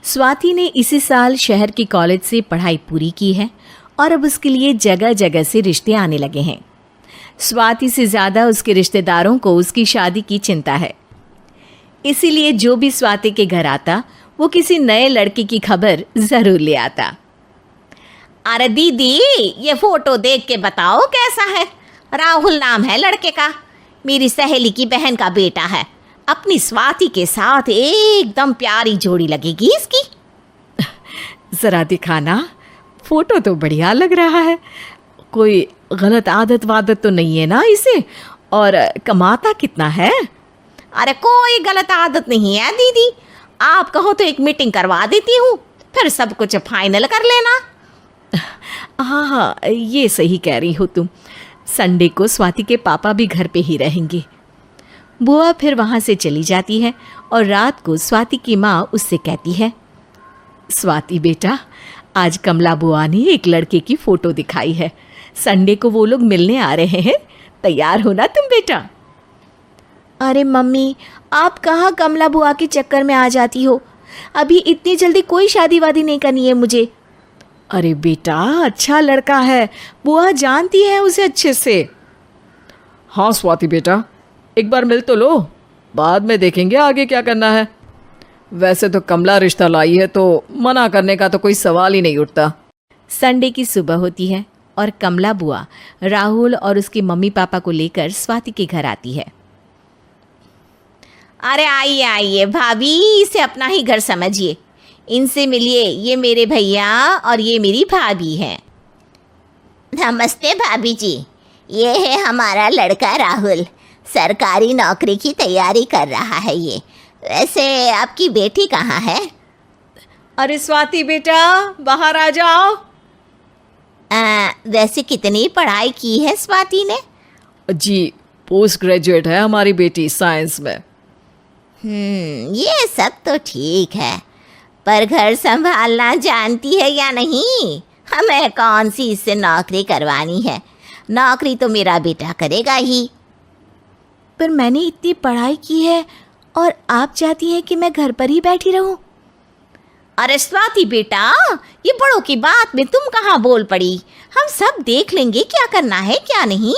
स्वाति ने इसी साल शहर के कॉलेज से पढ़ाई पूरी की है और अब उसके लिए जगह जगह से रिश्ते आने लगे हैं। स्वाति से ज़्यादा उसके रिश्तेदारों को उसकी शादी की चिंता है। इसीलिए जो भी स्वाति के घर आता वो किसी नए लड़के की खबर ज़रूर ले आता। अरे दीदी, ये फोटो देख के बताओ कैसा है। राहुल नाम है लड़के का, मेरी सहेली की बहन का बेटा है। अपनी स्वाति के साथ एकदम प्यारी जोड़ी लगेगी इसकी। ज़रा दिखाना, फोटो तो बढ़िया लग रहा है। कोई गलत आदत वादत तो नहीं है ना इसे? और कमाता कितना है? अरे कोई गलत आदत नहीं है दीदी, आप कहो तो एक मीटिंग करवा देती हूँ, फिर सब कुछ फाइनल कर लेना। हाँ हाँ, ये सही कह रही हो तुम। संडे को स्वाति के पापा भी घर पे ही रहेंगे। बुआ फिर वहाँ से चली जाती है और रात को स्वाति की माँ उससे कहती है, स्वाति बेटा, आज कमला बुआ ने एक लड़के की फ़ोटो दिखाई है। संडे को वो लोग मिलने आ रहे हैं, तैयार हो ना तुम बेटा? अरे मम्मी, आप कहाँ कमला बुआ के चक्कर में आ जाती हो? अभी इतनी जल्दी कोई शादी वादी नहीं करनी है मुझे। अरे बेटा, अच्छा लड़का है, बुआ जानती है उसे अच्छे से। हाँ स्वाति बेटा, एक बार मिल तो लो, बाद में देखेंगे आगे क्या करना है। वैसे तो कमला रिश्ता लाई है तो मना करने का तो कोई सवाल ही नहीं उठता। संडे की सुबह होती है और कमला बुआ राहुल और उसके मम्मी पापा को लेकर स्वाति के घर आती है। अरे आइए आइए भाभी, इसे अपना ही घर समझिए। इनसे मिलिए, ये मेरे भैया और ये मेरी भाभी हैं। नमस्ते भाभी जी, ये है हमारा लड़का राहुल, सरकारी नौकरी की तैयारी कर रहा है ये। वैसे आपकी बेटी कहाँ है? अरे स्वाति बेटा, बाहर आ जाओ। वैसे कितनी पढ़ाई की है स्वाति ने? जी, पोस्ट ग्रेजुएट है हमारी बेटी साइंस में। ये सब तो ठीक है, पर घर संभालना जानती है या नहीं? हमें कौन सी इससे नौकरी करवानी है, नौकरी तो मेरा बेटा करेगा ही। पर मैंने इतनी पढ़ाई की है और आप चाहती हैं कि मैं घर पर ही बैठी रहूं? अरे स्वाति बेटा, ये बड़ों की बात में तुम कहाँ बोल पड़ी? हम सब देख लेंगे क्या करना है क्या नहीं।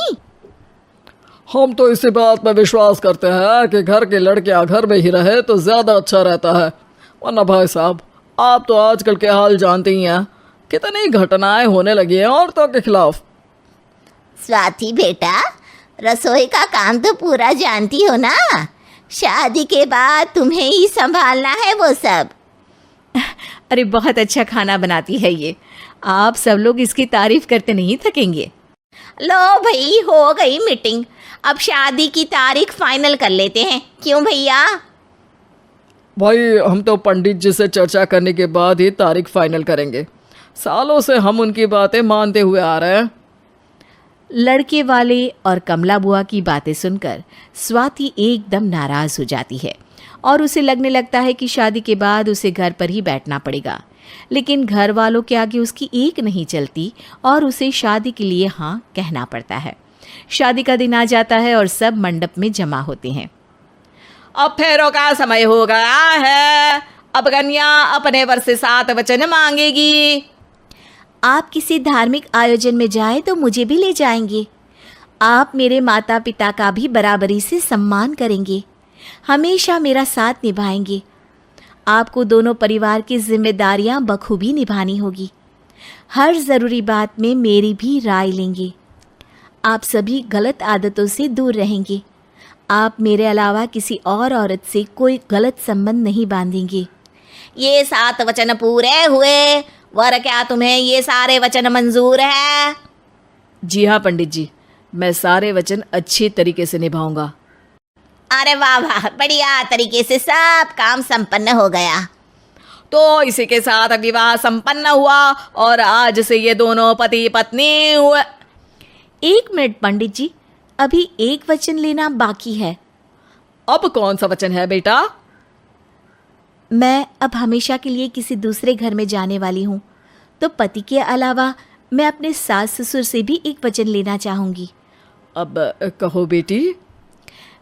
हम तो इसी बात में विश्वास करते हैं कि घर के लड़कियां घर में ही रहे तो ज़्यादा अच्छा रहता है। वरना भाई साहब, आप तो आजकल के हाल जानते ही हैं, कितनी घटनाएं होने लगी हैं औरतों के खिलाफ। स्वाति बेटा, रसोई का काम तो पूरा जानती हो ना? शादी के बाद तुम्हें ही संभालना है वो सब। अरे बहुत अच्छा खाना बनाती है ये, आप सब लोग इसकी तारीफ करते नहीं थकेंगे। लो भाई, हो गई मीटिंग, अब शादी की तारीख फाइनल कर लेते हैं, क्यों भैया? भाई, हम तो पंडित जी से चर्चा करने के बाद ही तारीख फाइनल करेंगे। सालों से हम उनकी बातें मानते हुए आ रहे हैं। लड़के वाले और कमला बुआ की बातें सुनकर स्वाति एकदम नाराज़ हो जाती है और उसे लगने लगता है कि शादी के बाद उसे घर पर ही बैठना पड़ेगा। लेकिन घर वालों के आगे उसकी एक नहीं चलती और उसे शादी के लिए हाँ कहना पड़ता है। शादी का दिन आ जाता है और सब मंडप में जमा होते हैं। अब फेरों का समय हो गया है, अब कन्या अपने वर से 7 वचन मांगेगी। आप किसी धार्मिक आयोजन में जाएं तो मुझे भी ले जाएंगे। आप मेरे माता पिता का भी बराबरी से सम्मान करेंगे, हमेशा मेरा साथ निभाएंगे। आपको दोनों परिवार की जिम्मेदारियां बखूबी निभानी होगी। हर ज़रूरी बात में मेरी भी राय लेंगे। आप सभी गलत आदतों से दूर रहेंगे। आप मेरे अलावा किसी और औरत से कोई गलत संबंध नहीं बांधेंगे। ये 7 वचन पूरे हुए, वर क्या तुम्हें ये सारे वचन मंजूर है? जी हाँ पंडित जी, मैं सारे वचन अच्छे तरीके से निभाऊंगा। अरे वाह वाह, बढ़िया तरीके से सब काम संपन्न हो गया। तो इसी के साथ विवाह संपन्न हुआ और आज से ये दोनों पति पत्नी हुए। 1 मिनट पंडित जी, अभी एक वचन लेना बाकी है। अब कौन सा वचन है बेटा? मैं अब हमेशा के लिए किसी दूसरे घर में जाने वाली हूँ, तो पति के अलावा मैं अपने सास ससुर से भी एक वचन लेना चाहूँगी। अब कहो बेटी।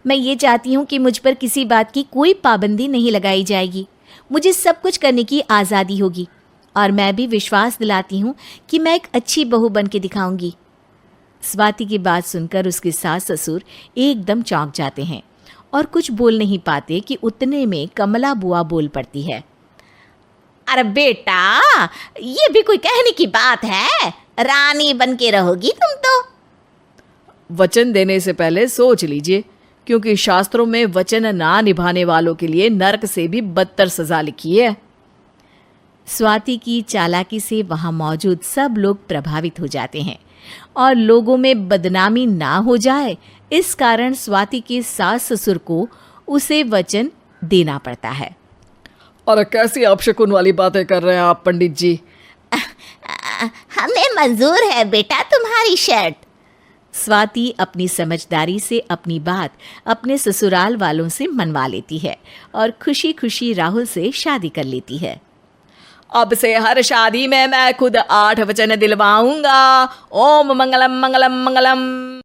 मैं ये चाहती हूँ कि मुझ पर किसी बात की कोई पाबंदी नहीं लगाई जाएगी। मुझे सब कुछ करने की आज़ादी होगी और मैं भी विश्वास दिलाती हूँ कि मैं एक अच्छी बहू बन के दिखाऊंगी। स्वाति की बात सुनकर उसके सास ससुर एकदम चौंक जाते हैं और कुछ बोल नहीं पाते कि उतने में कमला बुआ बोल पड़ती है। अरे बेटा, ये भी कोई कहने की बात है? रानी बन के रहोगी तुम तो। वचन देने से पहले सोच लीजिए, क्योंकि शास्त्रों में वचन ना निभाने वालों के लिए नरक से भी बदतर सजा लिखी है। स्वाति की चालाकी से वहाँ मौजूद सब लोग प्रभावित हो जाते हैं और लोगों में बदनामी ना हो जाए, इस कारण स्वाति के सास ससुर को उसे वचन देना पड़ता है। और कैसी अपशकुन वाली बातें कर रहे हैं आप पंडित जी? हमें मंजूर है बेटा तुम्हारी शर्त। स्वाति अपनी समझदारी से अपनी बात अपने ससुराल वालों से मनवा लेती है और खुशी खुशी राहुल से शादी कर लेती है। अब से हर शादी में मैं खुद 8 वचन दिलवाऊंगा। ओम मंगलम मंगलम मंगलम।